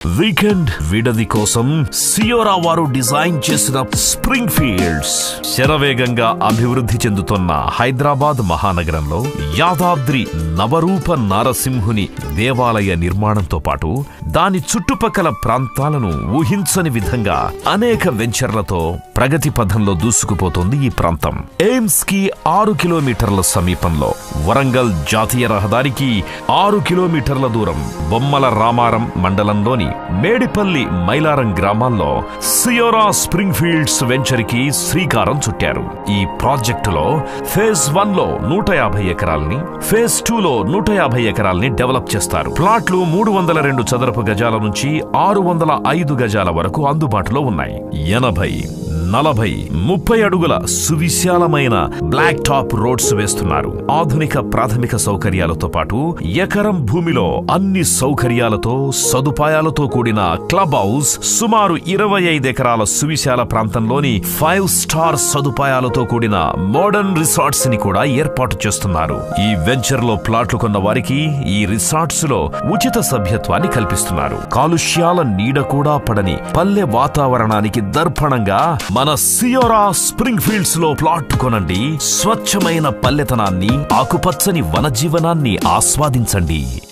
Weekend విడది కోసం సియోరా వారు design చేసిన స్ప్రింగ్ ఫీల్డ్స్ శరవేగంగా అభివృద్ధి చెందుతున్న హైదరాబాద్ మహానగరంలో యాదాద్రి నవరూప నారసింహుని దేవాలయ నిర్మాణంతో పాటు దాని చుట్టుపక్కల ప్రాంతాలను ఊహించని విధంగా అనేక వెంచర్లతో ప్రగతి పథంలో దూసుకుపోతోంది ఈ ప్రాంతం. ఎయిమ్స్ కి 6 కిలోమీటర్ల సమీపంలో, వరంగల్ జాతీయ రహదారికి 6 కిలోమీటర్ల దూరం, బొమ్మల రామారం మండలంలోని మేడిపల్లి మైలారం గ్రామాల్లో సియోరా స్ప్రింగ్ ఫీల్డ్స్ వెంచర్ కి శ్రీకారం చుట్టారు. ఈ ప్రాజెక్టులో ఫేజ్ 1 లో 150 ఎకరాల్ని, ఫేజ్ 2 లో 150 ఎకరాల్ని డెవలప్ చేస్తారు. ప్లాట్లు 302 చదరపు గజాల నుంచి 605 గజాల వరకు అందుబాటులో ఉన్నాయి. 80, 40, 30 అడుగుల సువిశాలమైన బ్లాక్ టాప్ రోడ్స్ వేస్తున్నారు. ఆధునిక ప్రాథమిక సౌకర్యాలతో పాటు ఎకరం భూమిలో అన్ని సౌకర్యాలతో సదుపాయాలతో కూడిన క్లబ్ హౌస్, సుమారు 25 ఎకరాల సువిశాల ప్రాంతంలోని 5 స్టార్ సదుపాయాలతో కూడిన మోడర్న్ రిసార్ట్స్ ని కూడా ఏర్పాటు చేస్తున్నారు. ఈ వెంచర్ లో ప్లాట్లు కొన్న వారికి ఈ రిసార్ట్స్ లో ఉచిత సభ్యత్వాన్ని కల్పిస్తున్నారు. కాలుష్యాల నీడ కూడా పడని పల్లె వాతావరణానికి దర్పణంగా మన సియోరా స్ప్రింగ్ ఫీల్డ్స్ లో ప్లాట్ కొనండి. స్వచ్ఛమైన పల్లెతనాన్ని, ఆకుపచ్చని వనజీవనాన్ని ఆస్వాదించండి.